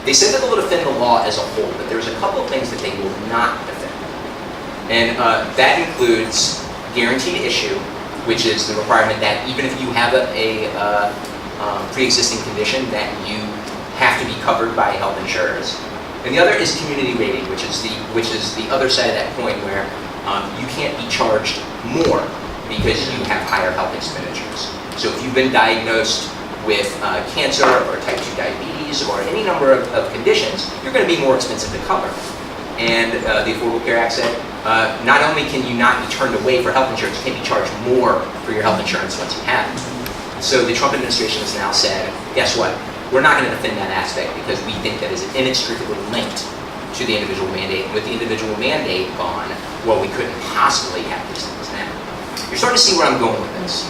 They said that they'll defend the law as a whole, but there's a couple of things that they will not defend. And that includes guaranteed issue, which is the requirement that even if you have a pre-existing condition, that you have to be covered by health insurers. And the other is community rating, which is the other side of that coin, where you can't be charged more because you have higher health expenditures. So if you've been diagnosed with cancer or type 2 diabetes or any number of conditions, you're going to be more expensive to cover. And the Affordable Care Act said, not only can you not be turned away for health insurance, you can be charged more for your health insurance once you have it. So the Trump administration has now said, guess what? We're not going to defend that aspect because we think that is inextricably linked to the individual mandate. And with the individual mandate gone, well, we couldn't possibly have these things now. You're starting to see where I'm going with this.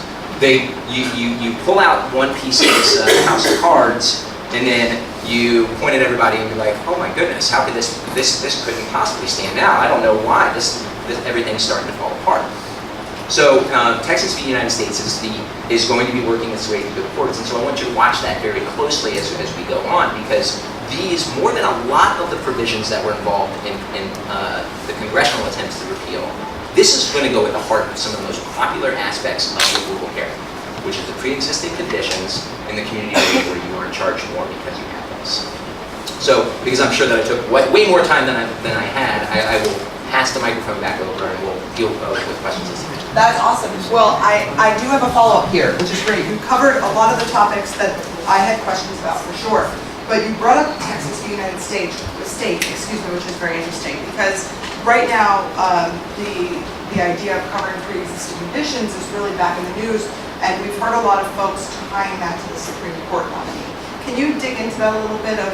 You pull out one piece of this house of cards, and then you point at everybody and you're like, oh my goodness, how could this couldn't possibly stand now? I don't know why everything's starting to fall apart. So Texas v. United States is going to be working its way through the courts, and so I want you to watch that very closely as we go on, because these, more than a lot of the provisions that were involved in the congressional attempts to repeal, this is going to go at the heart of some of the most popular aspects of the Affordable Care Act, which is the pre-existing conditions in the community where you are charged more because you have this. So, because I'm sure that I took way more time than I had, I will pass the microphone back over and we'll deal with questions as you. That's awesome. Well, I do have a follow-up here, which is great. You covered a lot of the topics that I had questions about, for sure. But you brought up Texas v. United States, which is very interesting, because right now the idea of covering pre-existing conditions is really back in the news, and we've heard a lot of folks tying that to the Supreme Court nominee. Can you dig into that a little bit of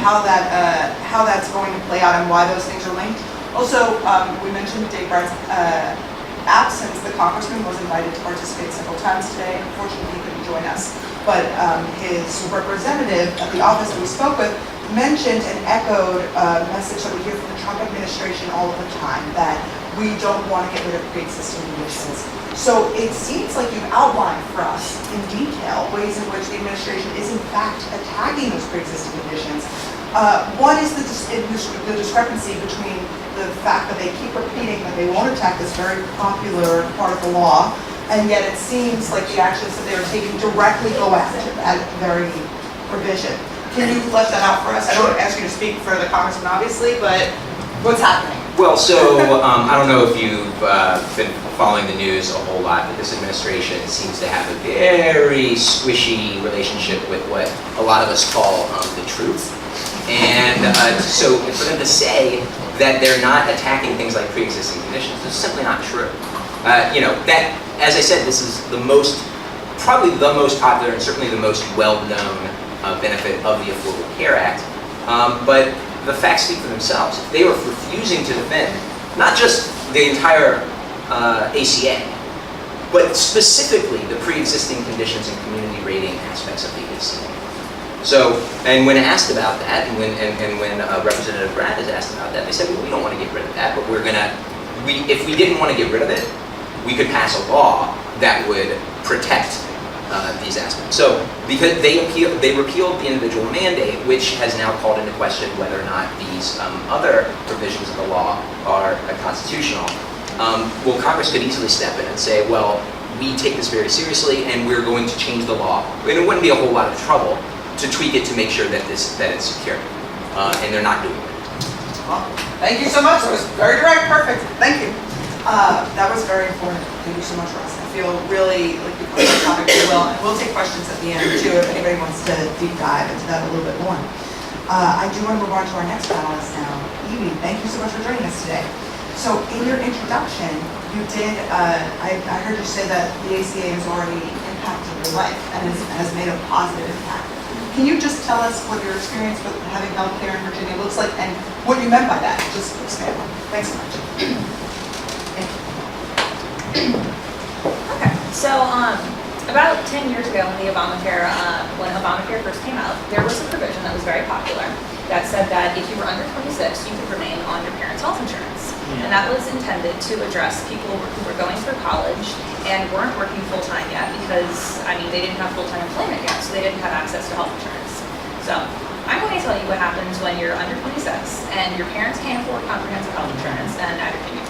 how that's going to play out and why those things are linked? Also, we mentioned Dave Bryant's absence. The congressman was invited to participate several times today. Unfortunately, he couldn't join us. But his representative at the office that we spoke with mentioned and echoed a message that we hear from the Trump administration all of the time, that we don't want to get rid of pre-existing conditions. So it seems like you've outlined for us in detail ways in which the administration is in fact attacking those pre-existing conditions. What is the discrepancy between the fact that they keep repeating that they won't attack this very popular part of the law, and yet it seems like the actions that they are taking directly go after that very provision? Can you flesh that out for us? I don't ask you to speak for the congressman, obviously, but what's happening? Well, so I don't know if you've been following the news a whole lot, but this administration seems to have a very squishy relationship with what a lot of us call the truth. And so for them to say that they're not attacking things like pre-existing conditions is simply not true. That, as I said, this is probably the most popular and certainly the most well-known benefit of the Affordable Care Act. But the facts speak for themselves. They were refusing to defend not just the entire ACA, but specifically the pre-existing conditions and community rating aspects of the ACA. So, and when asked about that, and when Representative Brad is asked about that, they said, well, we don't want to get rid of that, but if we didn't want to get rid of it, we could pass a law that would protect these aspects. So, because they repealed the individual mandate, which has now called into question whether or not these other provisions of the law are constitutional. Well, Congress could easily step in and say, well, we take this very seriously, and we're going to change the law. And it wouldn't be a whole lot of trouble to tweak it to make sure that it's secure, and they're not doing it. Well, thank you so much. That was very direct. Perfect. Thank you. That was very informative. Thank you so much, Ross. I feel really like we covered the topic very well, and we'll take questions at the end too if anybody wants to deep dive into that a little bit more. I do want to move on to our next panelist now. Evie, thank you so much for joining us today. So in your introduction, you did, I heard you say that the ACA has already impacted your life and has made a positive impact. Can you just tell us what your experience with having healthcare in Virginia looks like and what you meant by that? Just expand on. Thanks so much. Okay, so about 10 years ago when Obamacare first came out, there was a provision that was very popular that said that if you were under 26, you could remain on your parents' health insurance. And that was intended to address people who were going through college and weren't working full-time yet because, they didn't have full-time employment yet, so they didn't have access to health insurance. So I'm going me tell you what happens when you're under 26 and your parents can't afford comprehensive health insurance and neither can you.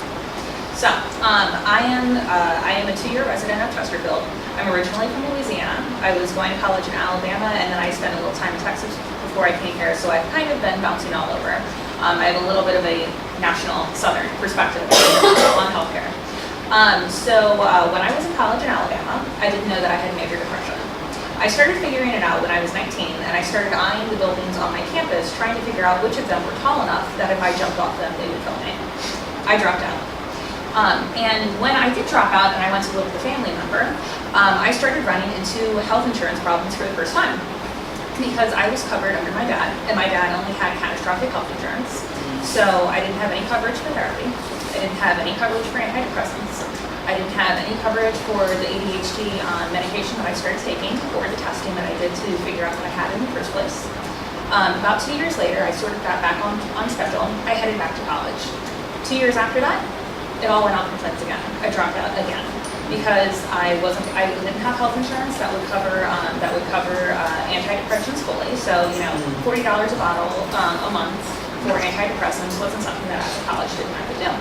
So, I am a 2-year resident of Chesterfield. I'm originally from Louisiana. I was going to college in Alabama, and then I spent a little time in Texas before I came here, so I've kind of been bouncing all over. I have a little bit of a national southern perspective on healthcare. When I was in college in Alabama, I didn't know that I had major depression. I started figuring it out when I was 19, and I started eyeing the buildings on my campus, trying to figure out which of them were tall enough that if I jumped off them, they would kill me. I dropped out. And when I did drop out and I went to live with a family member, I started running into health insurance problems for the first time because I was covered under my dad, and my dad only had catastrophic health insurance. So I didn't have any coverage for therapy. I didn't have any coverage for antidepressants. I didn't have any coverage for the ADHD medication that I started taking or the testing that I did to figure out what I had in the first place. About 2 years later, I sort of got back on schedule. I headed back to college. 2 years after that, it all went off the cliffs again. I dropped out again because I didn't have health insurance that would cover antidepressants fully. So $40 a bottle a month for antidepressants wasn't something that as a college student I could do.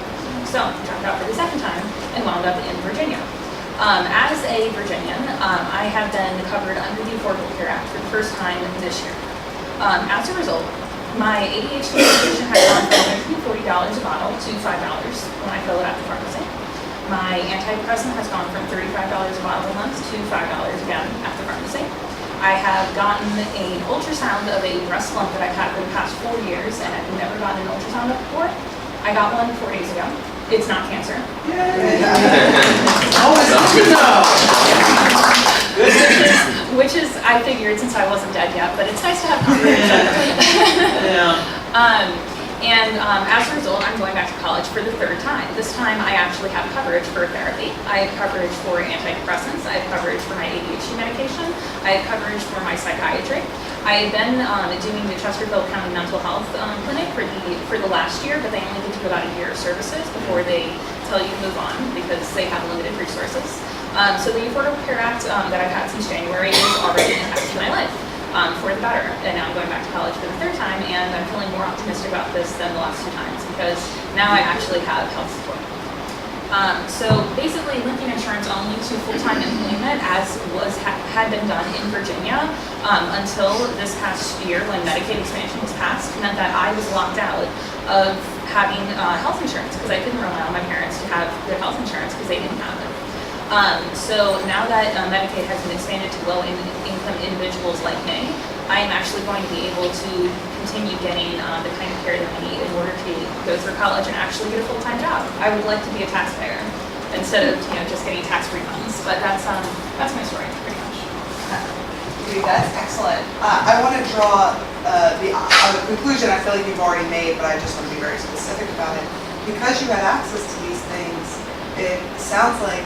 So I dropped out for the second time and wound up in Virginia. As a Virginian, I have been covered under the Affordable Care Act for the first time this year. As a result, my ADHD medication has gone from $40 a bottle to $5 when I fill it at the pharmacy. My antidepressant has gone from $35 a bottle a month to $5 again at the pharmacy. I have gotten an ultrasound of a breast lump that I've had for the past 4 years, and I've never gotten an ultrasound of before. I got one 4 days ago. It's not cancer. Yay! Always good to know. Which is, I figured since I wasn't dead yet, but it's nice to have confirmation. As a result, I'm going back to college for the third time. This time I actually have coverage for therapy. I have coverage for antidepressants. I have coverage for my ADHD medication. I have coverage for my psychiatry. I have been doing the Chesterfield County Mental Health Clinic for the last year, but they only give you about a year of services before they tell you to move on because they have limited resources. So the Affordable Care Act that I've had since January is already impacting my life for the better. And now I'm going back to college for the third time, and I'm feeling more optimistic about this than the last 2 times because now I actually have health support. So basically linking insurance only to full-time employment as had been done in Virginia until this past year when Medicaid expansion was passed meant that I was locked out of having health insurance because I couldn't rely on my parents to have their health insurance because they didn't have it. So now that Medicaid has been expanded to low-income individuals like me, I am actually going to be able to continue getting the kind of care that I need in order to go through college and actually get a full-time job. I would like to be a taxpayer instead of just getting tax refunds. But that's my story pretty much. That's excellent. I want to draw the conclusion I feel like you've already made, but I just want to be very specific about it. Because you had access to these things, it sounds like,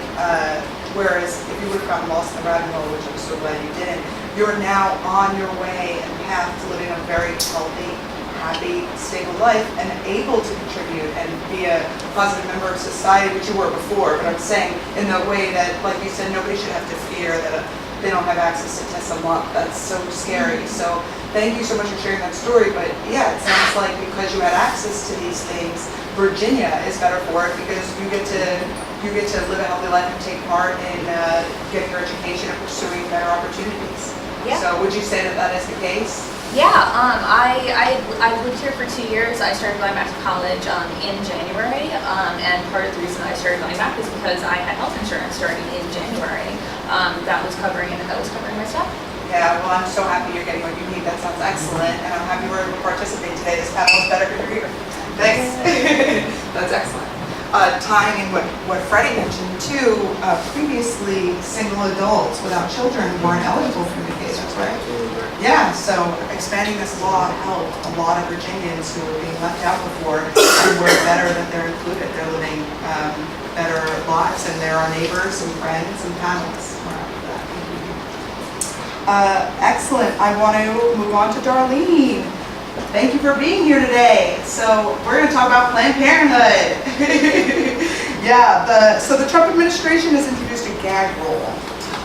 whereas if you would have gotten lost in the rabbit hole, which I'm so glad you didn't, you're now on your way and path to living a very healthy, happy, stable life and able to contribute and be a positive member of society, which you were before. But I'm saying in the way that, like you said, nobody should have to fear that they don't have access to Tessa Lump. That's so scary. So thank you so much for sharing that story. But yeah, it sounds like because you had access to these things, Virginia is better for it because you get to live a healthy life and take part in getting your education and pursuing better opportunities. Yeah. So would you say that that is the case? Yeah, I lived here for 2 years. I started going back to college in January, and part of the reason I started going back is because I had health insurance starting in January that was covering my stuff. Yeah, well, I'm so happy you're getting what you need. That sounds excellent, and I'm happy we're able to participate today. This panel is better because you're here. Thanks. That's excellent. Tying in what Freddie mentioned too, previously single adults without children weren't eligible for Medicaid, that's right? Yeah, so expanding this law helped a lot of Virginians who were being left out before, and we're better that they're included. They're living better lives, and they're our neighbors and friends and panelists. Excellent. I want to move on to Darlene. Thank you for being here today. So we're going to talk about Planned Parenthood. So the Trump administration has introduced a gag rule.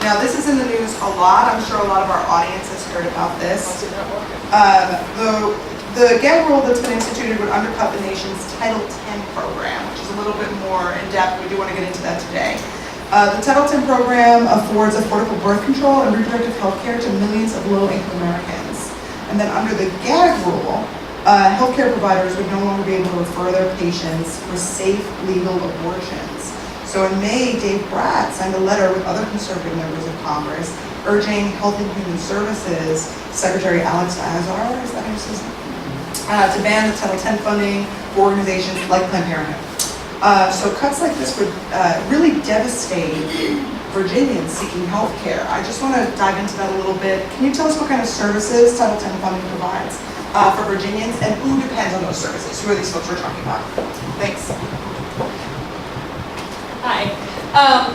Now this is in the news a lot. I'm sure a lot of our audience has heard about this. The gag rule that's been instituted would undercut the nation's Title X program, which is a little bit more in-depth. We do want to get into that today. The Title X program affords affordable birth control and reproductive health care to millions of low-income Americans. And then under the gag rule, healthcare providers would no longer be able to refer their patients for safe, legal abortions. So in May, Dave Brat signed a letter with other conservative members of Congress urging Health and Human Services Secretary Alex Azar, is that how you say it? To ban the Title X funding for organizations like Planned Parenthood. So cuts like this would really devastate Virginians seeking health care. I just want to dive into that a little bit. Can you tell us what kind of services Title X funding provides for Virginians and who depends on those services? Who are these folks we're talking about? Thanks. Hi.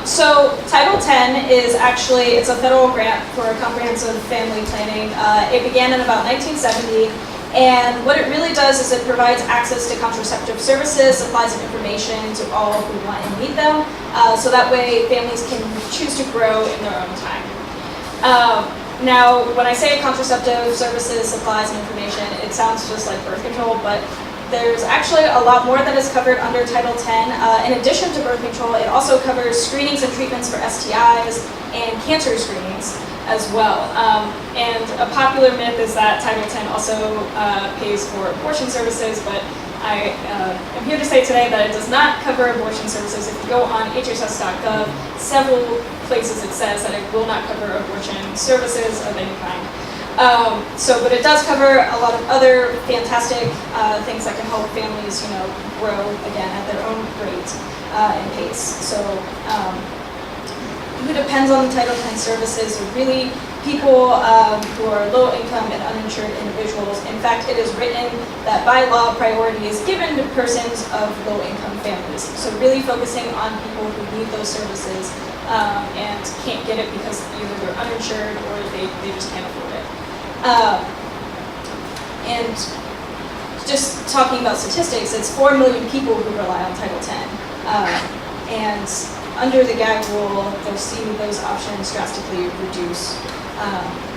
So Title X is actually, it's a federal grant for comprehensive family planning. It began in about 1970, and what it really does is it provides access to contraceptive services, supplies and information to all who want and need them, so that way families can choose to grow in their own time. Now, when I say contraceptive services, supplies and information, it sounds just like birth control, but there's actually a lot more that is covered under Title X. In addition to birth control, it also covers screenings and treatments for STIs and cancer screenings as well. And a popular myth is that Title X also pays for abortion services, but I am here to say today that it does not cover abortion services. If you go on hss.gov, several places it says that it will not cover abortion services of any kind. But it does cover a lot of other fantastic things that can help families, grow again at their own rate and pace. So, who depends on the Title X services are really people who are low income and uninsured individuals. In fact, it is written that by law priority is given to persons of low income families. So really focusing on people who need those services and can't get it because either they're uninsured or they just can't afford it. And just talking about statistics, it's 4 million people who rely on Title X. And under the gag rule, they'll see those options drastically reduce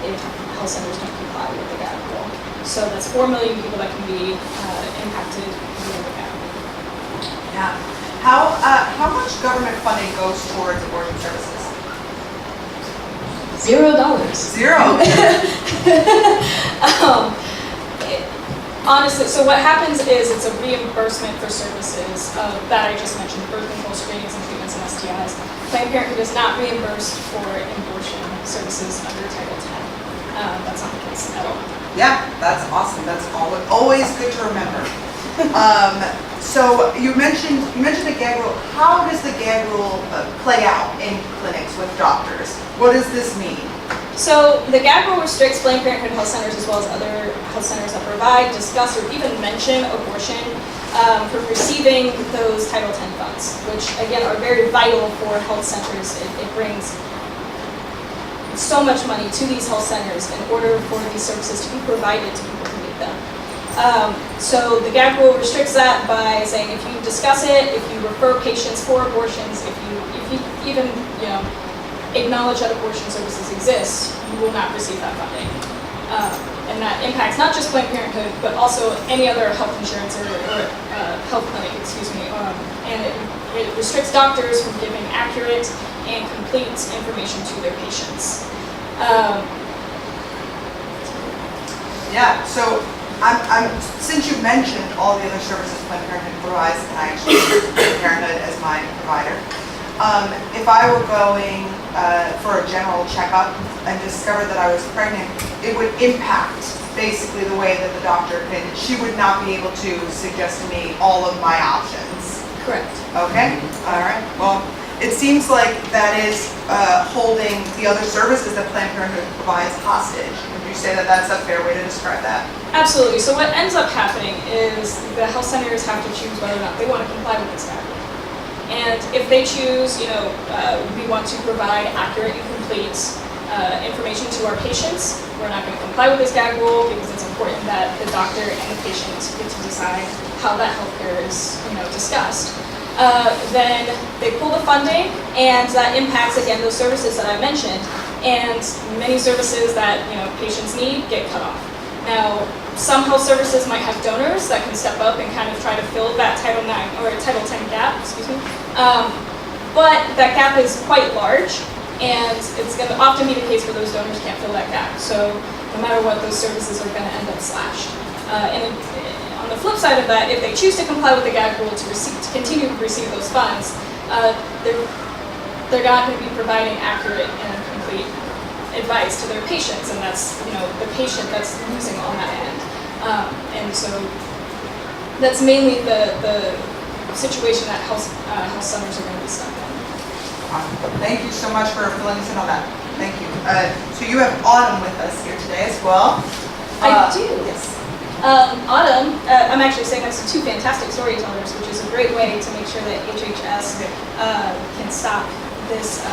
if health centers don't comply with the gag rule. So that's 4 million people that can be impacted via the gag rule. Yeah. How much government funding goes towards abortion services? $0. Zero. Honestly, so what happens is it's a reimbursement for services that I just mentioned, birth control screenings and treatments and STIs. Planned Parenthood is not reimbursed for abortion services under Title X. That's not the case at all. Yeah, that's awesome. That's always good to remember. So you mentioned the gag rule. How does the gag rule play out in clinics with doctors? What does this mean? So the gag rule restricts Planned Parenthood health centers as well as other health centers that provide, discuss, or even mention abortion from receiving those Title X funds, which again are very vital for health centers. It brings so much money to these health centers in order for these services to be provided to people who need them. So the gag rule restricts that by saying if you discuss it, if you refer patients for abortions, if you even acknowledge that abortion services exist, you will not receive that funding. And that impacts not just Planned Parenthood, but also any other health insurance or health clinic, and it restricts doctors from giving accurate and complete information to their patients. Yeah, so since you mentioned all the other services Planned Parenthood provides, and I actually use Planned Parenthood as my provider, if I were going for a general checkup and discovered that I was pregnant, it would impact basically the way that the doctor she would not be able to suggest to me all of my options. Correct. Okay, all right. Well, it seems like that is holding the other services that Planned Parenthood provides hostage. Would you say that that's a fair way to describe that? Absolutely. So what ends up happening is the health centers have to choose whether or not they want to comply with this gag rule. And if they choose, we want to provide accurate and complete information to our patients, we're not going to comply with this gag rule because it's important that the doctor and the patient get to decide how that healthcare is, discussed. Then they pull the funding, and that impacts again those services that I mentioned. and many services that patients need get cut off. Now, some health services might have donors that can step up and kind of try to fill that Title IX or Title X gap, but that gap is quite large, and it's going to often be the case where those donors can't fill that gap. So no matter what, those services are going to end up slashed. And on the flip side of that, if they choose to comply with the gag rule to continue to receive those funds, they're not going to be providing accurate and complete advice to their patients, and that's the patient that's losing on that end. And so that's mainly the situation that health centers are going to be stuck in. Thank you so much for filling us in on that. Thank you. So you have Autumn with us here today as well. I do. Yes. Autumn, I'm actually sitting next to two fantastic storytellers, which is a great way to make sure that HHS can stop this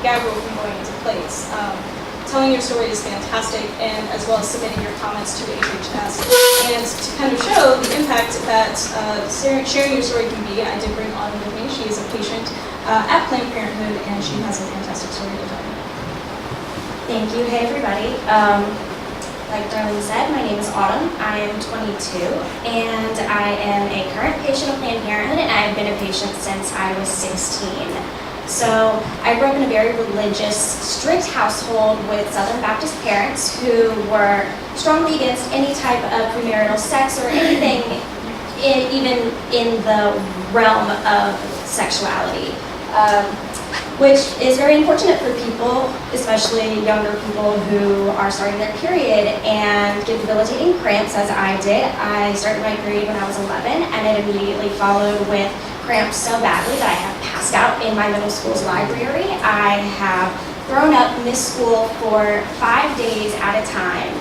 gag rule from going into place. Telling your story is fantastic, and as well as submitting your comments to HHS. And to kind of show the impact that sharing your story can be, I did bring Autumn with me. She is a patient at Planned Parenthood, and she has a fantastic story to tell. Thank you. Hey, everybody. Like Darlene said, my name is Autumn. I am 22, and I am a current patient of Planned Parenthood, and I've been a patient since I was 16. So I grew up in a very religious, strict household with Southern Baptist parents who were strongly against any type of premarital sex or anything even in the realm of sexuality, which is very unfortunate for people, especially younger people who are starting their period and get debilitating cramps as I did. I started my period when I was 11, and it immediately followed with cramps so badly that I have passed out in my middle school's library. I have thrown up, missed school for 5 days at a time.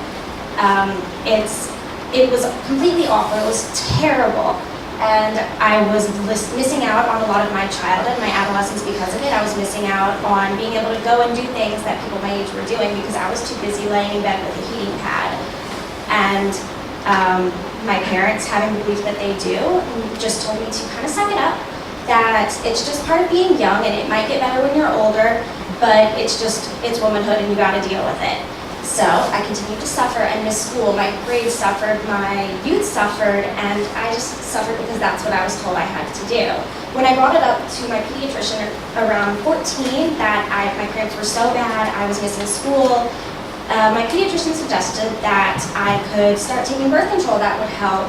It was completely awful. It was terrible. And I was missing out on a lot of my childhood, my adolescence because of it. I was missing out on being able to go and do things that people my age were doing because I was too busy laying in bed with a heating pad. And my parents, having the belief that they do, just told me to kind of suck it up, that it's just part of being young and it might get better when you're older, but it's womanhood and you gotta deal with it. So I continued to suffer and miss school. My grades suffered, my youth suffered, and I just suffered because that's what I was told I had to do. When I brought it up to my pediatrician around 14 that my cramps were so bad, I was missing school, my pediatrician suggested that I could start taking birth control. That would help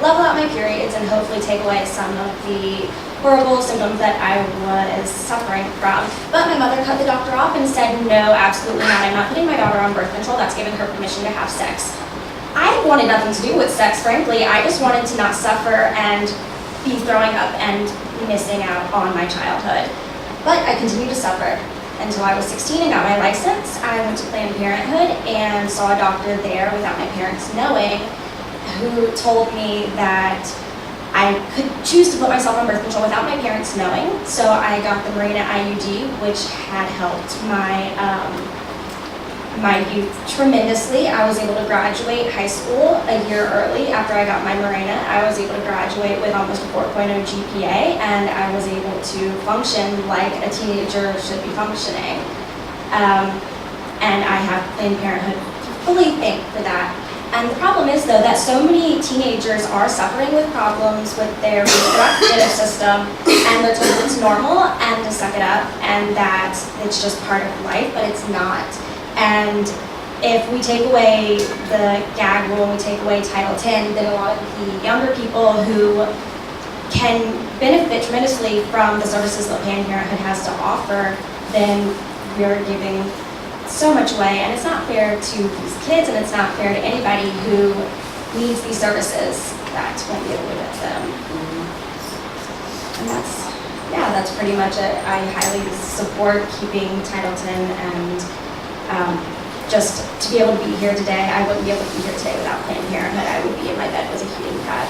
level out my periods and hopefully take away some of the horrible symptoms that I was suffering from. But my mother cut the doctor off and said, no, absolutely not. I'm not putting my daughter on birth control. That's giving her permission to have sex. I wanted nothing to do with sex, frankly. I just wanted to not suffer and be throwing up and missing out on my childhood. But I continued to suffer until I was 16 and got my license. I went to Planned Parenthood and saw a doctor there without my parents knowing, who told me that I could choose to put myself on birth control without my parents knowing. So I got the Mirena IUD, which had helped my youth tremendously. I was able to graduate high school a year early after I got my Mirena. I was able to graduate with almost a 4.0 GPA, and I was able to function like a teenager should be functioning. And I have Planned Parenthood to fully thank for that. And the problem is, though, that so many teenagers are suffering with problems with their reproductive system, and they're told it's normal and to suck it up, and that it's just part of life, but it's not. And if we take away the gag rule and we take away Title X, then a lot of the younger people who can benefit tremendously from the services that Planned Parenthood has to offer, then we're giving so much away, and it's not fair to these kids, and it's not fair to anybody who needs these services that won't be able to get them. And that's pretty much it. I highly support keeping Title X, and just to be able to be here today, I wouldn't be able to be here today without Planned Parenthood. I would be in my bed with a heating pad.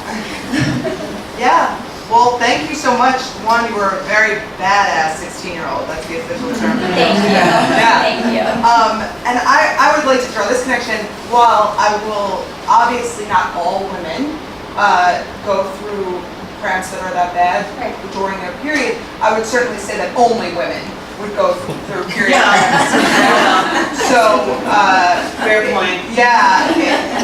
Yeah. Well, thank you so much. One, you were a very badass 16-year-old. That's the official term. Thank you. Yeah. Thank you. And I would like to draw this connection. While I will, obviously not all women go through cramps that are that bad Right. during their period, I would certainly say that only women would go through period plans. So, Fair point. yeah,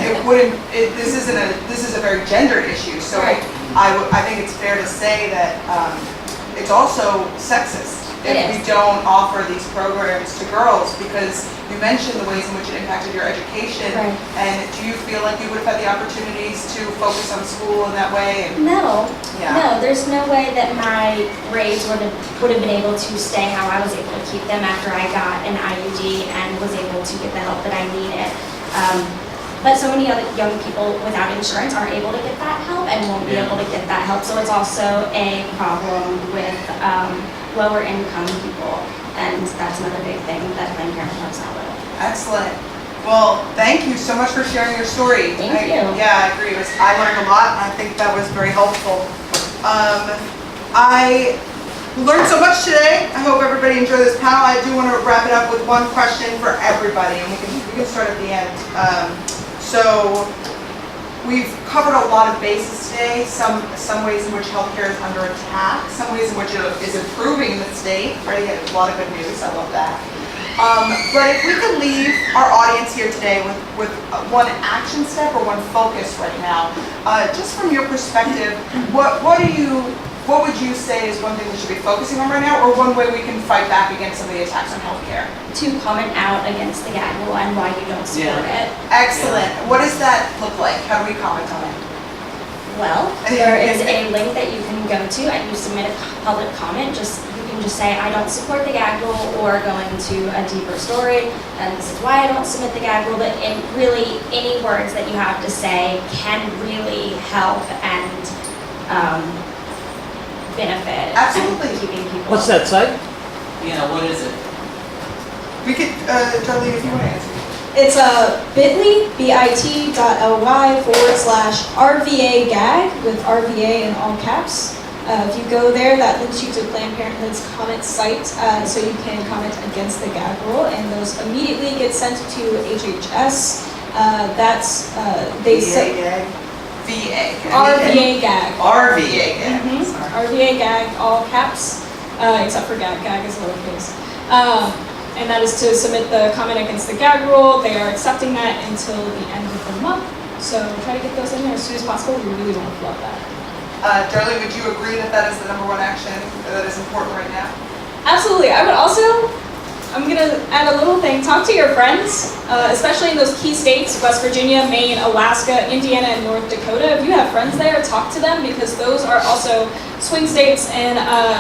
it wouldn't, this is a very gendered issue, so Right. I think it's fair to say that it's also sexist It if we is. don't offer these programs to girls, because you mentioned the ways in which it impacted your education. Right. And do you feel like you would have had the opportunities to focus on school in that way? And- No, Yeah. no, there's no way that my grades would have been able to stay how I was able to keep them after I got an IUD and was able to get the help that I needed. But so many other young people without insurance aren't able to get that help and won't be Yeah. able to get that help. So it's also a problem with lower income people, and that's another big thing that Planned Parenthood helps out with. Excellent. Well, thank you so much for sharing your story. Thank you. Yeah, I agree. I learned a lot, and I think that was very helpful. I learned so much today. I hope everybody enjoyed this panel. I do want to wrap it up with one question for everybody, and we can start at the end. So we've covered a lot of bases today. Some ways in which healthcare is under attack. Some ways in which it is improving in the state. Right? A lot of good news. I love that. But if we could leave our audience here today with one action step or one focus right now, just from your perspective, what would you say is one thing we should be focusing on right now, or one way we can fight back against some of the attacks on healthcare? To comment out against the gag rule and why you don't support it. Excellent. What does that look like? How do we comment on it? Well, there is a link that you can go to and you submit a public comment. You can just say, I don't support the gag rule, or go into a deeper story, and this is why I don't submit the gag rule. But really, any words that you have to say can really help and benefit. Absolutely. And keeping people. What's that site? Yeah, what is it? We could, Darlene, if you want to answer. It's bit.ly/RVA gag with RVA in all caps. If you go there, that links you to Planned Parenthood's comment site, so you can comment against the gag rule, and those immediately get sent to HHS. They say VA. RVA gag. RVA gag. Mhm. Sorry. RVA gag, all caps, except for gag. Gag is lowercase. And that is to submit the comment against the gag rule. They are accepting that until the end of the month. So try to get those in there as soon as possible. We really want to flood that. Darlene, would you agree that that is the number one action that is important right now? Absolutely. I would also, I'm going to add a little thing. Talk to your friends, especially in those key states, West Virginia, Maine, Alaska, Indiana, and North Dakota. If you have friends there, talk to them, because those are also swing states in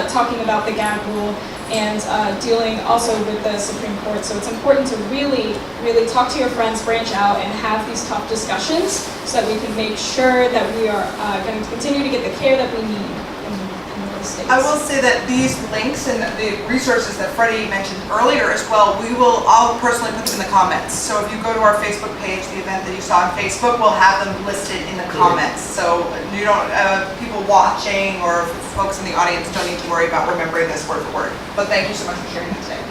talking about the gag rule and dealing also with the Supreme Court. So it's important to really, really talk to your friends, branch out, and have these tough discussions so that we can make sure that we are going to continue to get the care that we need in those states. I will say that these links and the resources that Freddie mentioned earlier as well, I'll personally put them in the comments. So if you go to our Facebook page, the event that you saw on Facebook, we'll have them listed in the comments. So you don't, people watching or folks in the audience don't need to worry about remembering this word for word. But thank you so much for sharing that today.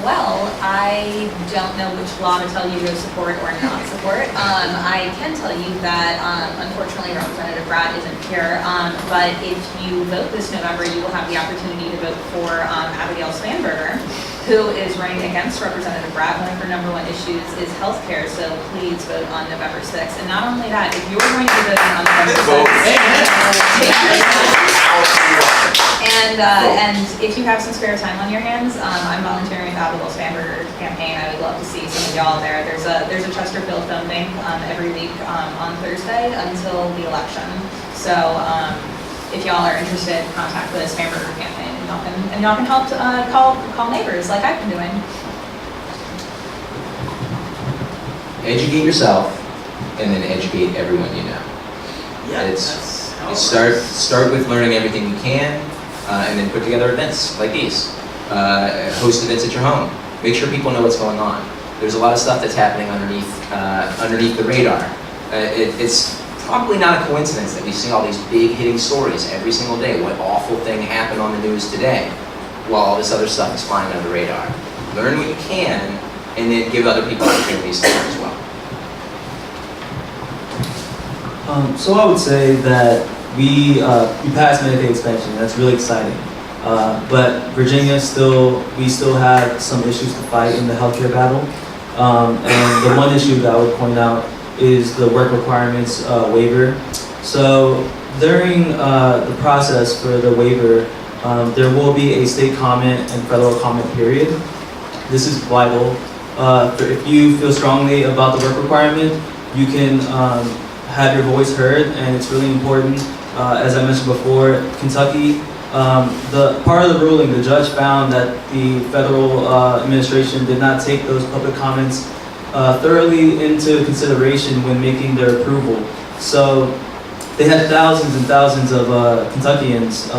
Well, I don't know which law to tell you to support or not support. I can tell you that unfortunately Representative Brad isn't here, but if you vote this November, you will have the opportunity to vote for Abigail Spanberger, who is running against Representative Brad. One of her number one issues is healthcare, so please vote on November 6th. And not only that, if you're going to be voting on November 6th, and if you have some spare time on your hands, I'm volunteering with Abigail Spanberger's campaign. I would love to see some of y'all there. There's a Chesterfield film bank every week on Thursday until the election. So if y'all are interested, contact the Spanberger campaign, and y'all can help call neighbors like I've been doing. Educate yourself, and then educate everyone you know. Yeah, It's- that's how You it start with learning everything you can, and then put together events like these. Host events at your home. Make sure people know what's going on. There's a lot of stuff that's happening underneath the radar. It's probably not a coincidence that we see all these big hitting stories every single day. What awful thing happened on the news today, while all this other stuff is flying under the radar. Learn what you can, and then give other people opportunities to learn as well. So I would say that we passed Medicaid expansion. That's really exciting. But Virginia we still have some issues to fight in the healthcare battle. And the one issue that I would point out is the work requirements waiver. So during the process for the waiver, there will be a state comment and federal comment period. This is vital. If you feel strongly about the work requirement, you can have your voice heard, and it's really important. As I mentioned before, Kentucky, the part of the ruling, the judge found that the federal administration did not take those public comments thoroughly into consideration when making their approval. So they had thousands and thousands of Kentuckians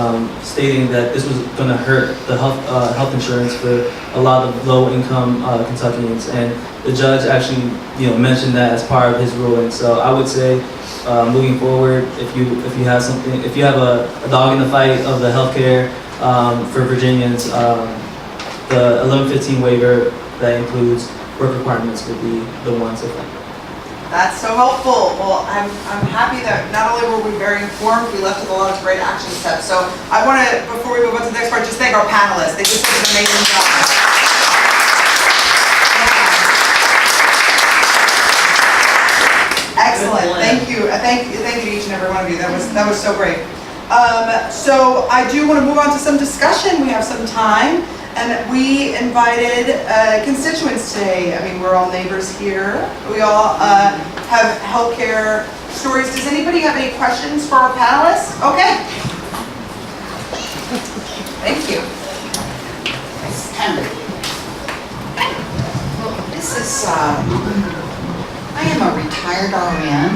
stating that this was going to hurt the health insurance for a lot of low-income Kentuckians, and the judge actually, mentioned that as part of his ruling. So I would say, moving forward, if you have a dog in the fight of the healthcare for Virginians, the 1115 waiver that includes work requirements would be the one to fight. That's so helpful. Well, I'm happy that not only were we very informed, we left with a lot of great action steps. So I want to, before we move on to the next part, just thank our panelists. They just did an amazing job. Excellent. Thank you. Thank you to each and every one of you. That was so great. So I do want to move on to some discussion. We have some time. And we invited constituents today. I mean, we're all neighbors here. We all have healthcare stories. Does anybody have any questions for our panelists? Okay. Thank you. This is, I am a retired RN,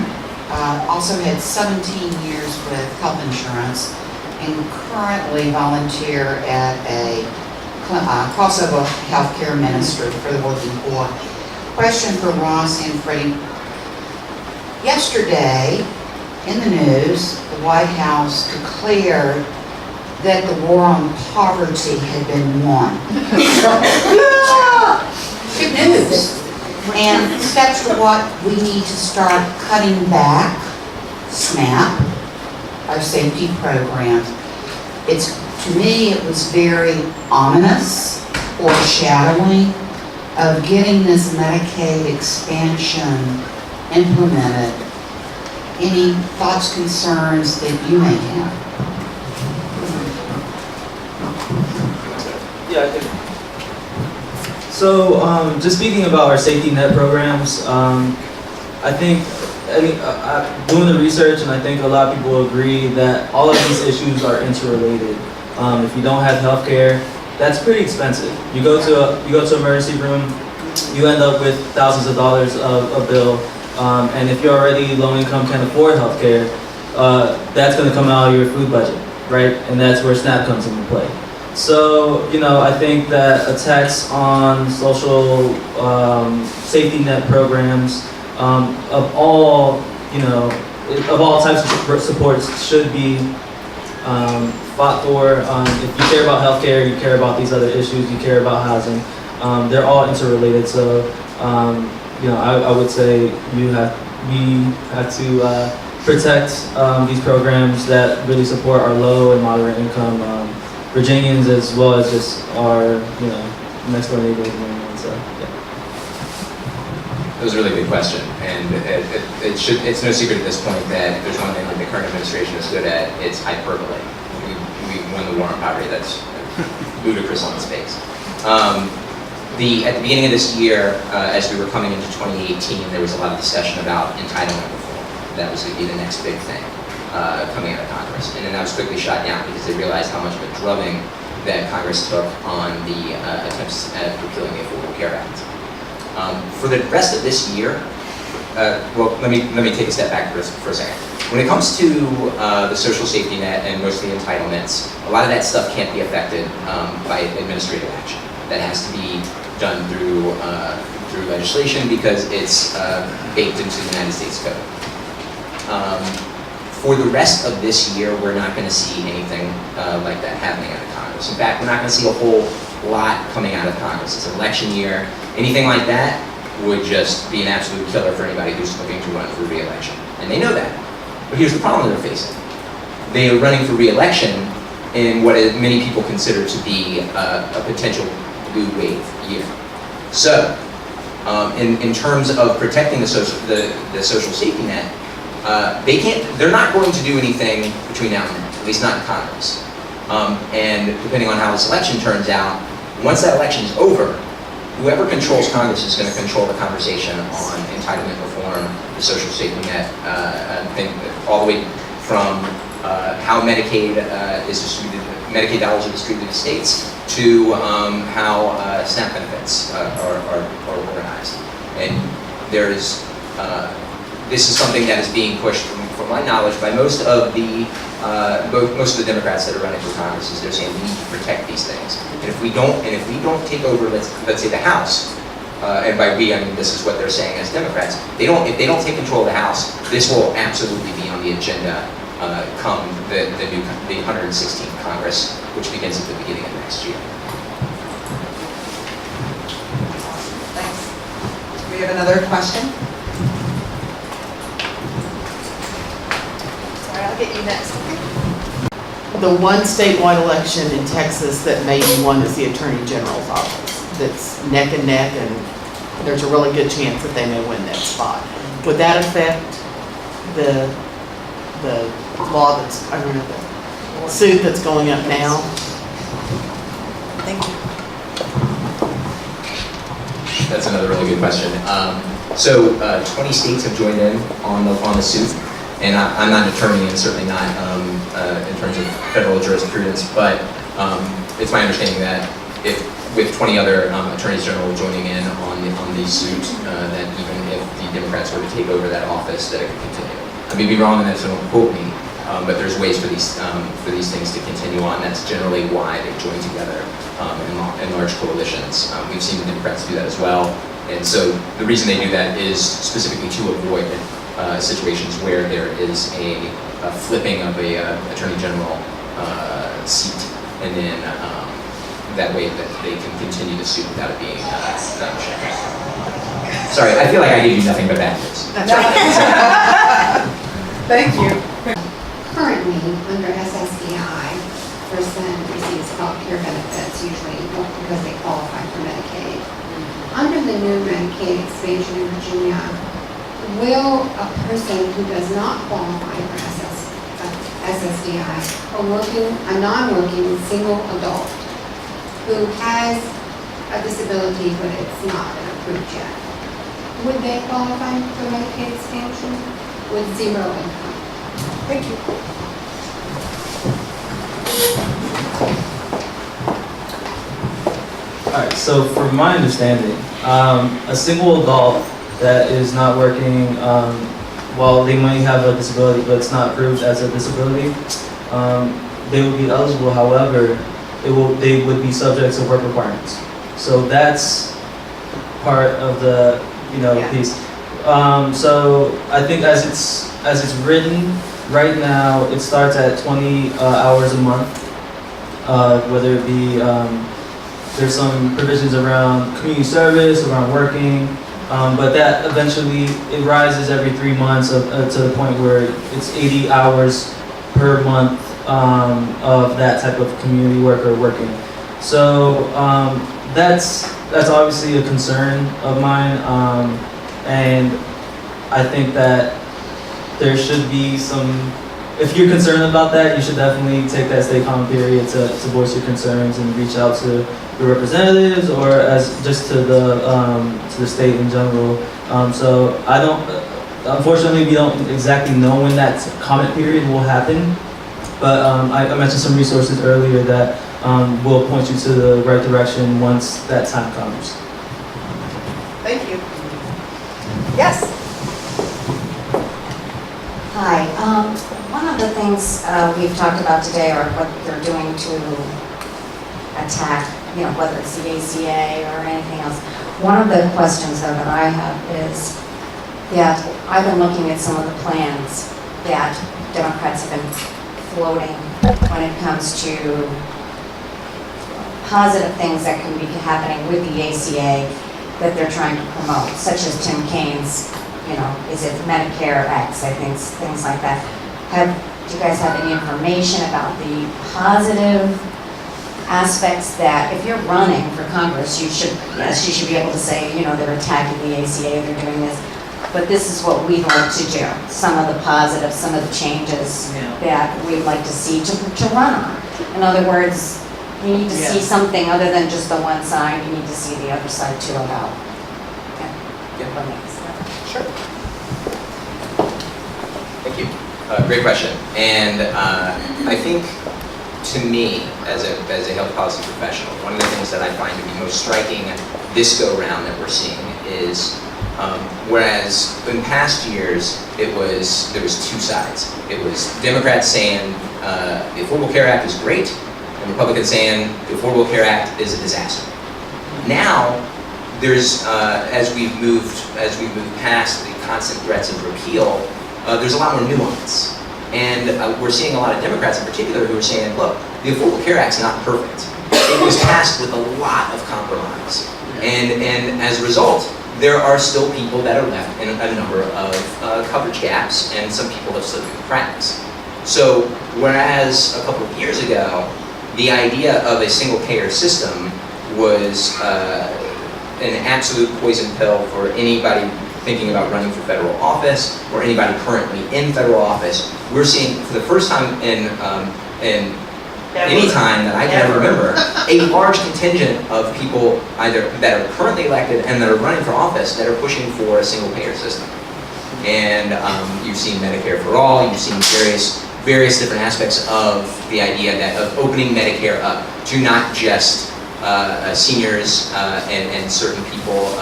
also had 17 years with health insurance, and currently volunteer at a crossover healthcare ministry for the working poor. Question for Ross and Freddie. Yesterday, in the news, the White House declared that the war on poverty had been won. Good news. And steps to what we need to start cutting back, SNAP, our safety programs. To me, it was very ominous, foreshadowing of getting this Medicaid expansion implemented. Any thoughts, concerns that you may have? Yeah, I think. So, just speaking about our safety net programs, I think doing the research, and I think a lot of people agree that all of these issues are interrelated. If you don't have health care, that's pretty expensive. You go to emergency room, you end up with thousands of dollars of bill, and if you're already low income, can't afford health care, that's going to come out of your food budget, right? And that's where SNAP comes into play. So, I think that attacks on social safety net programs of all types of supports should be fought for. If you care about healthcare, you care about these other issues, you care about housing, they're all interrelated. So, I would say we have to protect these programs that really support our low and moderate income Virginians, as well as just our next door neighbors and everyone. So, yeah. That was a really good question, and it's no secret at this point that if there's one thing that the current administration is good at, it's hyperbole. We won the war on poverty. That's ludicrous on its face. At the beginning of this year, as we were coming into 2018, there was a lot of discussion about entitlement reform. That was going to be the next big thing coming out of Congress, and then that was quickly shot down because they realized how much of a drubbing that Congress took on the attempts at repealing the Affordable Care Act. For the rest of this year, well, let me take a step back for a second. When it comes to the social safety net and most of the entitlements, a lot of that stuff can't be affected by administrative action. That has to be done through legislation because it's baked into the United States Code. For the rest of this year, we're not going to see anything like that happening out of Congress. In fact, we're not going to see a whole lot coming out of Congress. It's an election year. Anything like that would just be an absolute killer for anybody who's looking to run for re-election. And they know that. But here's the problem they're facing. They are running for re-election in what many people consider to be a potential blue wave year. So, in terms of protecting the social safety net, they're not going to do anything between now and then, at least not in Congress. And depending on how this election turns out, once that election is over, whoever controls Congress is going to control the conversation on entitlement reform, the social safety net, all the way from how Medicaid is distributed, Medicaid dollars are distributed to states, to how SNAP benefits are organized. And this is something that is being pushed, from my knowledge, by most of the Democrats that are running for Congress. Is they're saying we need to protect these things, and if we don't take over, let's say the House, and by we I mean this is what they're saying as Democrats. If they don't take control of the House, this will absolutely be on the agenda come the 116th Congress, which begins at the beginning of next year. Thanks. We have another question? Sorry, I'll get you next. The one statewide election in Texas that may be won is the Attorney General's office. That's neck and neck, and there's a really good chance that they may win that spot. Would that affect the law that's, I don't know, the suit that's going up now? Thank you. That's another really good question. So 20 states have joined in on the suit, and I'm not an attorney and certainly not in terms of federal jurisprudence, but it's my understanding that with 20 other attorneys general joining in on the suit, that even if the Democrats were to take over that office, that it could continue. I may be wrong on that, so don't quote me, but there's ways for these things to continue on. That's generally why they join together in large coalitions. We've seen the Democrats do that as well, and so the reason they do that is specifically to avoid situations where there is a flipping of a attorney general seat, and then that way that they can continue to sue without it being Sorry, I feel like I gave you nothing but bad news. That's right. Thank you. Currently, under SSDI, a person receives health care benefits usually because they qualify for Medicaid. Under the new Medicaid expansion in Virginia, will a person who does not qualify for SSDI, a non-working single adult who has a disability but it's not been approved yet, would they qualify for Medicaid expansion with zero income? Thank you. All right, so from my understanding, a single adult that is not working, while they might have a disability but it's not approved as a disability, they would be eligible. However, they would be subject to work requirements. So that's part of the piece. So I think as it's written right now, it starts at 20 hours a month. Whether it be there's some provisions around community service, around working, but that eventually it rises every 3 months to the point where it's 80 hours per month of that type of community worker working. So that's obviously a concern of mine, and I think that there should be some. If you're concerned about that, you should definitely take that state comment period to voice your concerns and reach out to your representatives or just to the state in general. So unfortunately, we don't exactly know when that comment period will happen. But I mentioned some resources earlier that will point you to the right direction once that time comes. Thank you. Yes? Hi. One of the things we've talked about today are what they're doing to attack, whether it's the ACA or anything else. One of the questions though that I have is that I've been looking at some of the plans that Democrats have been floating when it comes to positive things that can be happening with the ACA that they're trying to promote, such as Tim Kaine's, is it Medicare X, I think, things like that. do you guys have any information about the positive aspects that if you're running for Congress, you should be able to say, you know, they're attacking the ACA, they're doing this, but this is what we'd like to do. Some of the positives, some of the changes that we'd like to see to run on. In other words, you need to see something other than just the one side, you need to see the other side too about. Sure. Thank you. Great question. And I think, to me, as a health policy professional, one of the things that I find to be most striking this go-round that we're seeing is, whereas in past years there was two sides. It was Democrats saying the Affordable Care Act is great, and Republicans saying the Affordable Care Act is a disaster. Now, there's as we've moved past the constant threats of repeal, there's a lot more nuance. And we're seeing a lot of Democrats in particular who are saying, look, the Affordable Care Act's not perfect. It was passed with a lot of compromise. And as a result, there are still people that are left in a number of coverage gaps, and some people have slipped through the cracks. So whereas a couple of years ago, the idea of a single-payer system was an absolute poison pill for anybody thinking about running for federal office or anybody currently in federal office, we're seeing for the first time in any time that I can ever remember, a large contingent of people either that are currently elected and that are running for office that are pushing for a single-payer system. And you've seen Medicare for All, you've seen various different aspects of the idea of opening Medicare up to not just seniors and certain people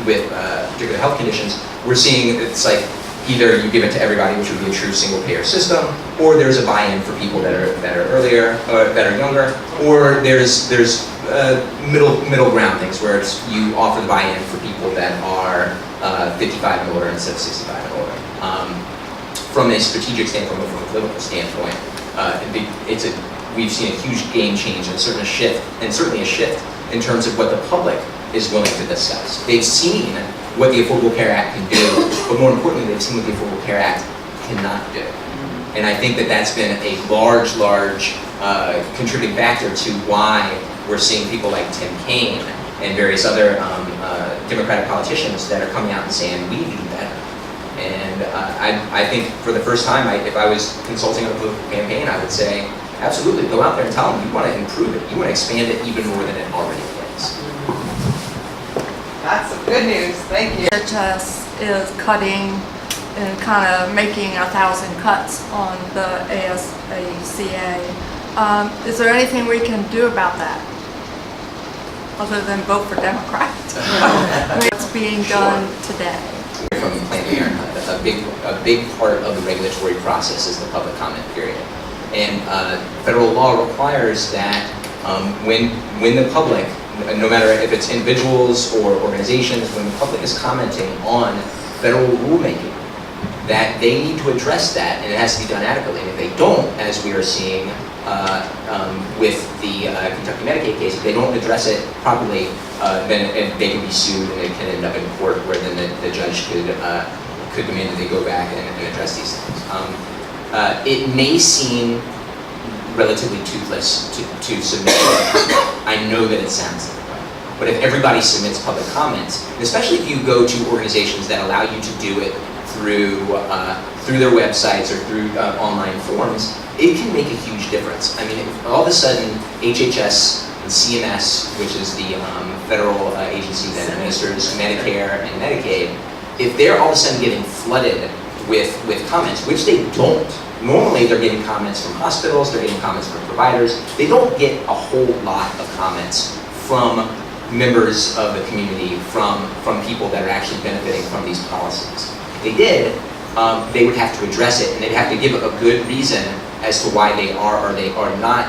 with particular health conditions. We're seeing it's like either you give it to everybody, which would be a true single-payer system, or there's a buy-in for people that are earlier or that are younger, or there's middle ground things where you offer the buy-in for people that are 55 and older instead of 65 and older. From a strategic standpoint, from a political standpoint, we've seen a huge game change and certainly a shift in terms of what the public is willing to discuss. They've seen what the Affordable Care Act can do, but more importantly, they've seen what the Affordable Care Act cannot do. And I think that that's been a large contributing factor to why we're seeing people like Tim Kaine and various other Democratic politicians that are coming out and saying, we need to do better. And I think for the first time, if I was consulting on a political campaign, I would say, absolutely, go out there and tell them you want to improve it. You want to expand it even more than it already is. That's some good news, thank you. DHS is cutting and kind of making 1,000 cuts on the ACA. Is there anything we can do about that, other than vote for Democrat? What's being done today? From Planned Parenthood, a big part of the regulatory process is the public comment period. And federal law requires that when the public, no matter if it's individuals or organizations, when the public is commenting on federal rulemaking, that they need to address that, and it has to be done adequately. And if they don't, as we are seeing with the Kentucky Medicaid case, if they don't address it properly, then they can be sued and it can end up in court, where then the judge could demand that they go back and address these things. It may seem relatively toothless to submit. I know that it sounds like that. But if everybody submits public comments, and especially if you go to organizations that allow you to do it through their websites or through online forums, it can make a huge difference. I mean, if all of a sudden HHS and CMS, which is the federal agency that administers Medicare and Medicaid, if they're all of a sudden getting flooded with comments, which they don't. Normally they're getting comments from hospitals, they're getting comments from providers. They don't get a whole lot of comments from members of the community, from people that are actually benefiting from these policies. If they did, they would have to address it, and they'd have to give a good reason as to why they are or are not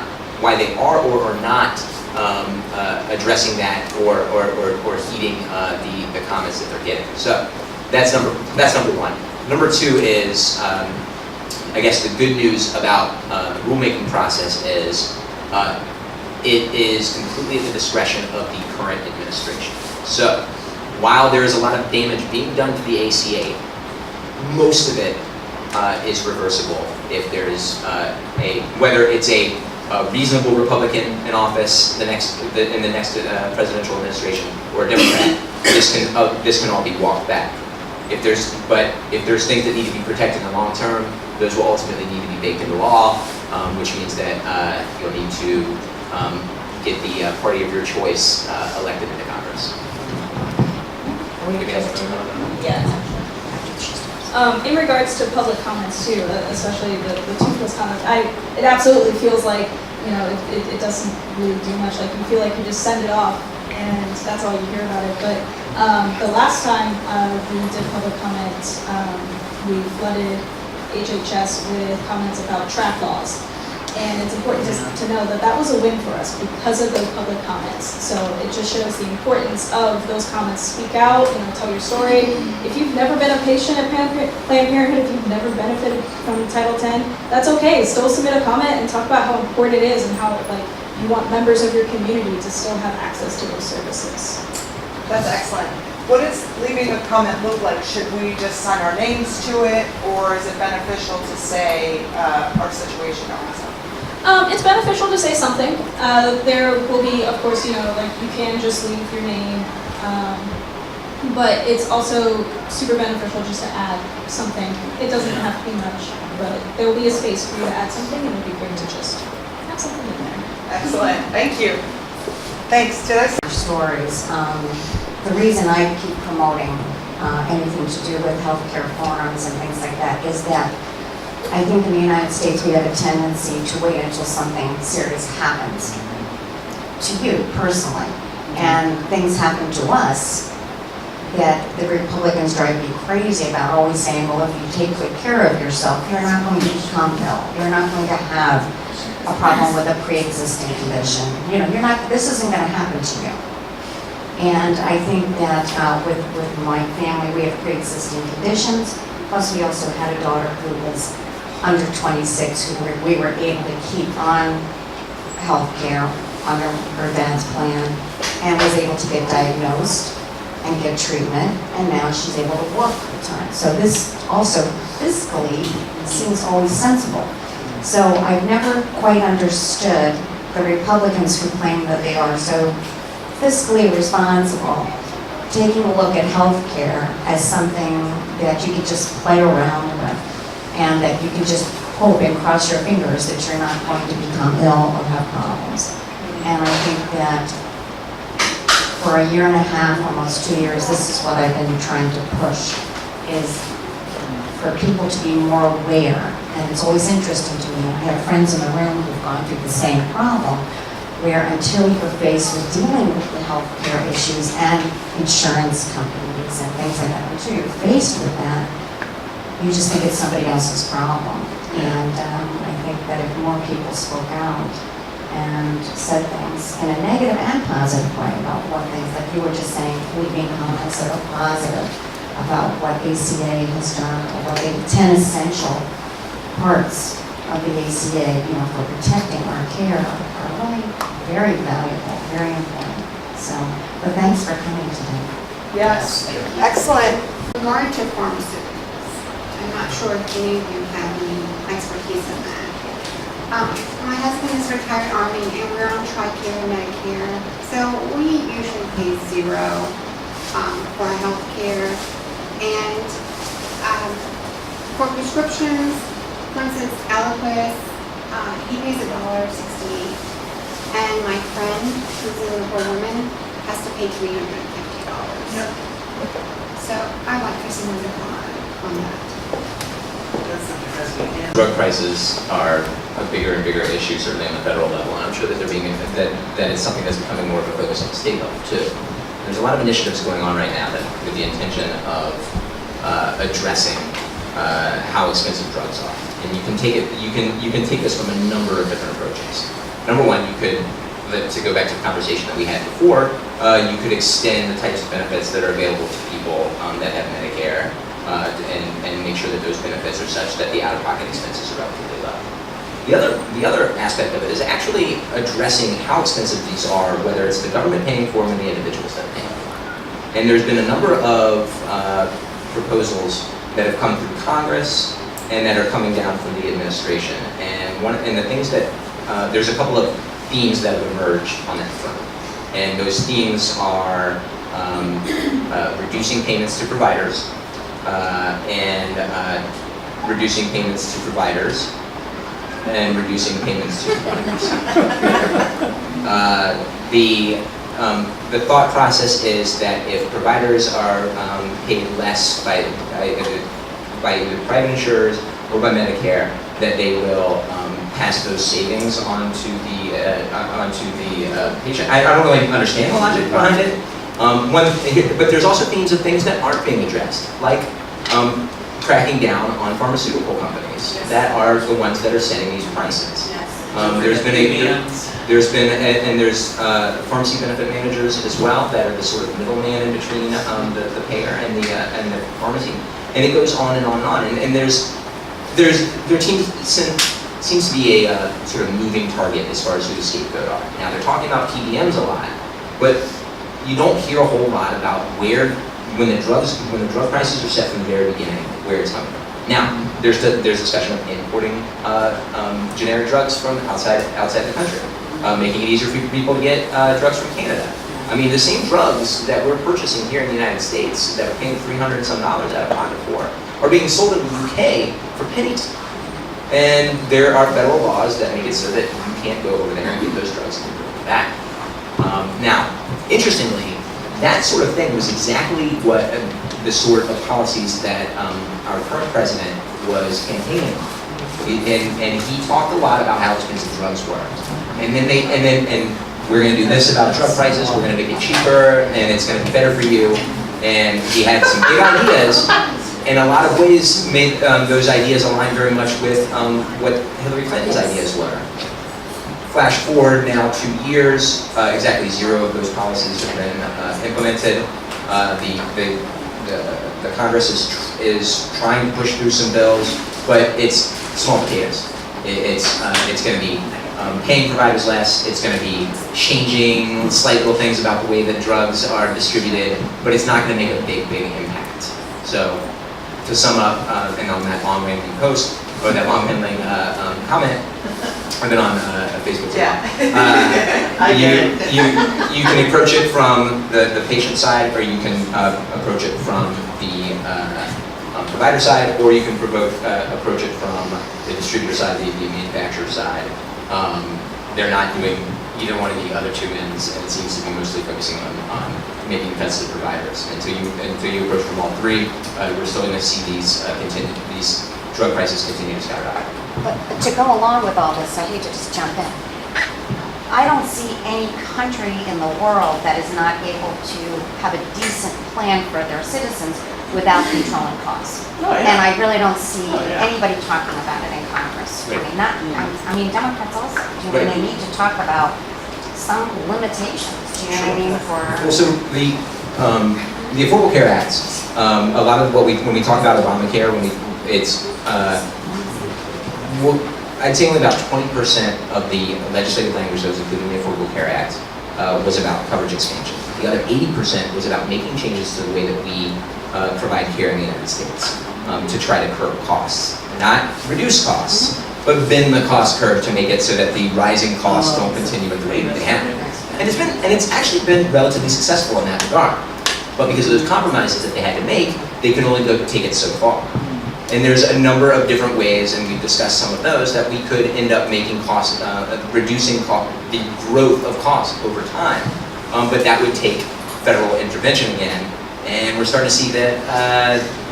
addressing that or heeding the comments that they're getting. So that's number one. Number two is, I guess the good news about the rulemaking process is it is completely at the discretion of the current administration. So while there is a lot of damage being done to the ACA, most of it is reversible if there is whether it's a reasonable Republican in office in the next presidential administration or a Democrat. This can all be walked back. If there's things that need to be protected in the long term, those will ultimately need to be baked into law, which means that you'll need to get the party of your choice elected into Congress. Yeah. In regards to public comments too, especially the toothless comments, it absolutely feels like, it doesn't really do much. Like you feel like you just send it off and that's all you hear about it. But the last time we did public comments, we flooded HHS with comments about track laws. And it's important to know that that was a win for us because of those public comments. So it just shows the importance of those comments. Speak out, tell your story. If you've never been a patient at Planned Parenthood, if you've never benefited from Title X, that's okay. Still submit a comment and talk about how important it is and how you want members of your community to still have access to those services. That's excellent. What does leaving a comment look like? Should we just sign our names to it, or is it beneficial to say our situation or something? It's beneficial to say something. There will be, of course, you can just leave your name, but it's also super beneficial just to add something. It doesn't have to be much, but there will be a space for you to add something, and it would be great to just have something in there. Excellent. Thank you. Thanks. Did I say? Stories. The reason I keep promoting anything to do with healthcare forums and things like that is that I think in the United States we have a tendency to wait until something serious happens to you personally. And things happen to us that the Republicans drive me crazy about, always saying, well, if you take good care of yourself, you're not going to become ill. You're not going to have a problem with a pre-existing condition. This isn't going to happen to you. And I think that with my family, we have pre-existing conditions. Plus, we also had a daughter who was under 26 who we were able to keep on health care under her dad's plan and was able to get diagnosed and get treatment, and now she's able to work full time. So this also fiscally seems always sensible. So I've never quite understood the Republicans who claim that they are so fiscally responsible, taking a look at health care as something that you could just play around with and that you can just hope and cross your fingers that you're not going to become ill or have problems. And I think that for a year and a half, almost 2 years, this is what I've been trying to push, is for people to be more aware. And it's always interesting to me. I have friends in the room who've gone through the same problem, where until you're faced with dealing with the healthcare issues and insurance companies and things like that, until you're faced with that, you just think it's somebody else's problem. And I think that if more people spoke out and said things in a negative and positive way about what things, like you were just saying, leaving comments that are positive about what ACA has done, or what the 10 essential parts of the ACA, for protecting our care are really very valuable, very important. So, but thanks for coming today. Yes. Excellent. With regard to pharmaceuticals, I'm not sure if any of you have any expertise in that. My husband is retired Army and we're on TRICARE and Medicare. So we usually pay zero for our health care. And for prescriptions, for instance, Eliquis, he pays $1.68. And my friend, who's a little woman, has to pay $350. Yep. So I'd like for someone to comment on that. Drug prices are a bigger and bigger issue, certainly on the federal level, and I'm sure that that it's something that's becoming more of a focus on the state level too. There's a lot of initiatives going on right now that with the intention of addressing how expensive drugs are, and you can take it. You can take this from a number of different approaches. Number one, you could, to go back to the conversation that we had before, you could extend the types of benefits that are available to people that have Medicare, and make sure that those benefits are such that the out-of-pocket expenses are relatively low. The other aspect of it is actually addressing how expensive these are, whether it's the government paying for them and the individuals that are paying for them. And there's been a number of proposals that have come through Congress and that are coming down from the administration. And the things that, there's a couple of themes that have emerged on that front. And those themes are reducing payments to providers, reducing payments to providers, and reducing payments to providers. The thought process is that if providers are paid less by either private insurers or by Medicare, that they will pass those savings on to the patient. I don't really understand the logic behind it. But there's also themes of things that aren't being addressed, like cracking down on pharmaceutical companies that are the ones that are setting these prices. There's pharmacy benefit managers as well that are the sort of middleman in between the payer and the pharmacy, and it goes on and on and on. And there seems to be a sort of moving target as far as who the scapegoat are. Now they're talking about PBMs a lot, but you don't hear a whole lot about when the drug prices are set from the very beginning, where it's coming from. Now, there's discussion of importing generic drugs from outside the country, making it easier for people to get drugs from Canada. I mean, the same drugs that we're purchasing here in the United States that we're paying $300 and some out of pocket for are being sold in the UK for pennies. And there are federal laws that make it so that you can't go over there and get those drugs and bring them back. Now, interestingly, that sort of thing was exactly what the sort of policies that our current president was campaigning on. And he talked a lot about how expensive drugs were. And we're going to do this about drug prices, we're going to make it cheaper, and it's going to be better for you. And he had some big ideas, and a lot of ways made those ideas align very much with what Hillary Clinton's ideas were. Flash forward now 2 years, exactly 0 of those policies have been implemented. The Congress is trying to push through some bills, but it's small potatoes. It's going to be paying providers less. It's going to be changing slight little things about the way that drugs are distributed, but it's not going to make a big impact. So, to sum up, and on that long-rambling post, or that long-rambling comment, I've been on Facebook too long. You can approach it from the patient side, or you can approach it from the provider side, or you can approach it from the distributor side, the manufacturer side. They're not doing either one of the other two ends, and it seems to be mostly focusing on making cuts to providers. Until you approach from all three, we're still going to see these drug prices continue to skyrocket. But to go along with all this, I hate to just jump in. I don't see any country in the world that is not able to have a decent plan for their citizens without controlling costs. Oh, yeah. And I really don't see Oh, yeah. anybody talking about it in Congress. Right. I mean, Democrats also. Right. They need to talk about some limitations. Do you know what I mean? Well, so the Affordable Care Act, a lot of when we talk about Obamacare, I'd say only about 20% of the legislative language that was included in the Affordable Care Act was about coverage expansion. The other 80% was about making changes to the way that we provide care in the United States to try to curb costs, not reduce costs, but bend the cost curve to make it so that the rising costs don't continue at the rate that they have. And it's actually been relatively successful in that regard. But because of those compromises that they had to make, they can only take it so far. And there's a number of different ways, and we've discussed some of those, that we could end up making costs, reducing the growth of costs over time. But that would take federal intervention again. And we're starting to see that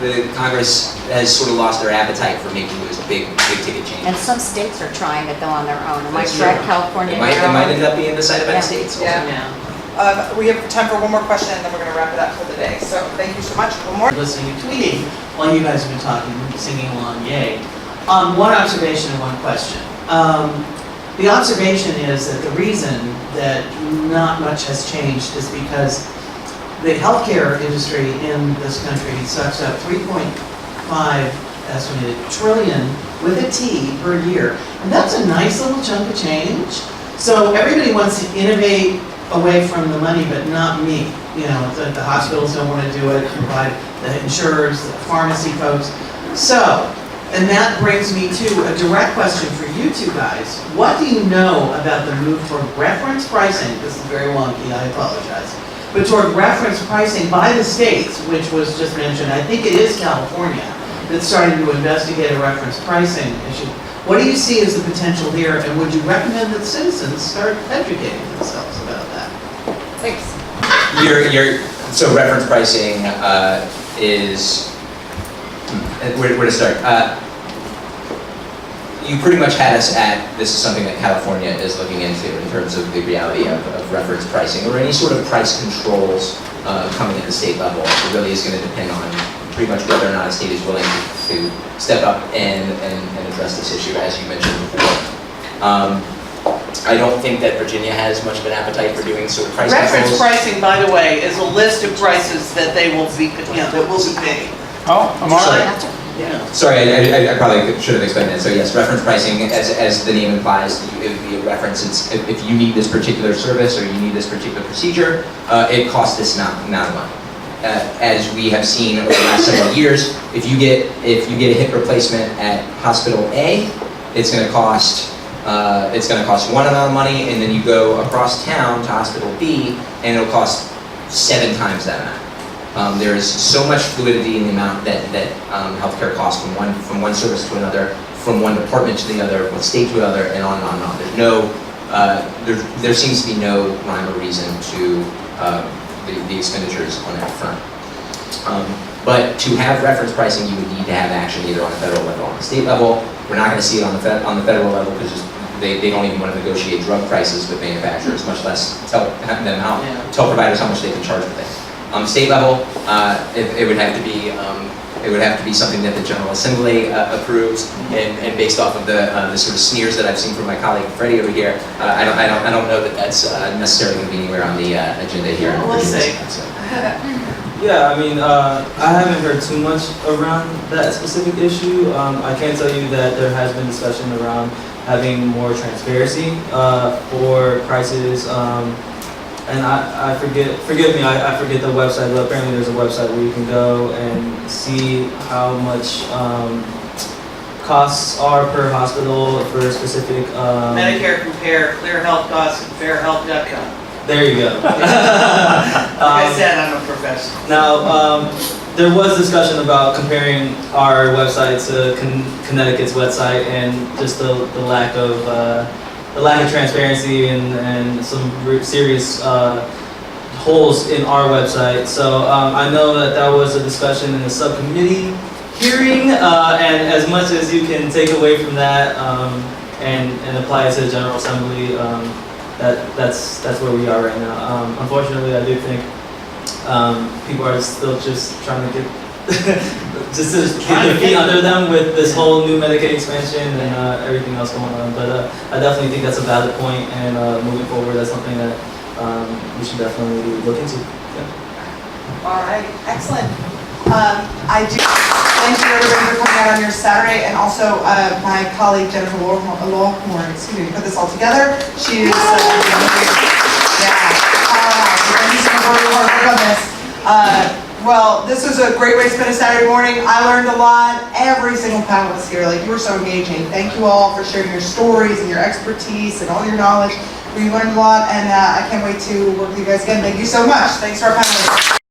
the Congress has sort of lost their appetite for making those big ticket changes. And some states are trying to go on their own. Am I That's correct, true. California? It might end up being decided by the states. Also. Yeah. We have time for one more question, and then we're going to wrap it up for the day. So thank you so much. One more. Listening and tweeting while you guys have been talking, singing along, yay. One observation and one question. The observation is that the reason that not much has changed is because the healthcare industry in this country sucks up 3.5 estimated trillion with a T per year. And that's a nice little chunk of change. So everybody wants to innovate away from the money, but not me. You know, the hospitals don't want to do it, provide the insurers, the pharmacy folks. So And that brings me to a direct question for you two guys. What do you know about the move toward reference pricing? This is very wonky, I apologize. But toward reference pricing by the states, which was just mentioned, I think it is California, that's starting to investigate a reference pricing issue. What do you see as the potential here, and would you recommend that citizens start educating themselves about that? Thanks. So reference pricing is, where to start? You pretty much had us at, this is something that California is looking into in terms of the reality of reference pricing, or any sort of price controls coming at the state level. It really is going to depend on pretty much whether or not a state is willing to step up and address this issue, as you mentioned before. I don't think that Virginia has much of an appetite for doing sort of price Reference controls. pricing, by the way, is a list of prices that they will be, that will be paid. Oh, I'm all right. Yeah. Sorry, I probably should have explained that. So yes, reference pricing, as the name implies, it would be a reference. It's if you need this particular service or you need this particular procedure, it costs this amount of money. As we have seen over the last several years, if you get a hip replacement at Hospital A, it's going to cost one amount of money, and then you go across town to Hospital B, and it'll cost 7 times that amount. There is so much fluidity in the amount that healthcare costs from one service to another, from one department to the other, one state to another, and on and on and on. There's no, there seems to be no rhyme or reason to the expenditures on that front. But to have reference pricing, you would need to have action either on the federal level or on the state level. We're not going to see it on the federal level because they don't even want to negotiate drug prices with manufacturers, much less tell providers how much they can charge for things. On the state level, it would have to be something that the General Assembly approves, and based off of the sort of sneers that I've seen from my colleague Freddie over here, I don't know that that's necessarily going to be anywhere on the agenda here. We'll see. Yeah, I mean, I haven't heard too much around that specific issue. I can tell you that there has been discussion around having more transparency for prices. And I forgive me, I forget the website, but apparently there's a website where you can go and see how much costs are per hospital for a specific... Medicare Compare, Clear Health Costs, and fairhealth.com. There you go. Like I said, I'm a professional. Now, there was discussion about comparing our website to Connecticut's website, and just the lack of transparency and some serious holes in our website. So I know that was a discussion in the subcommittee hearing, and as much as you can take away from that and apply it to the General Assembly, that's where we are right now. Unfortunately, I do think people are still just trying to get just to get their feet under them with this whole new Medicaid expansion and everything else going on. But I definitely think that's a valid point, and moving forward, that's something that we should definitely look into. Yeah. All right, excellent. I do thank you everybody for coming out on your Saturday, and also my colleague Jennifer Lawhorn, excuse me, put this all together. She is, thank you so much for your hard work on this. Well, this was a great way to spend a Saturday morning. I learned a lot. Every single panelist here, like, you were so engaging. Thank you all for sharing your stories and your expertise and all your knowledge. We learned a lot, and I can't wait to work with you guys again. Thank you so much. Thanks to our panelists.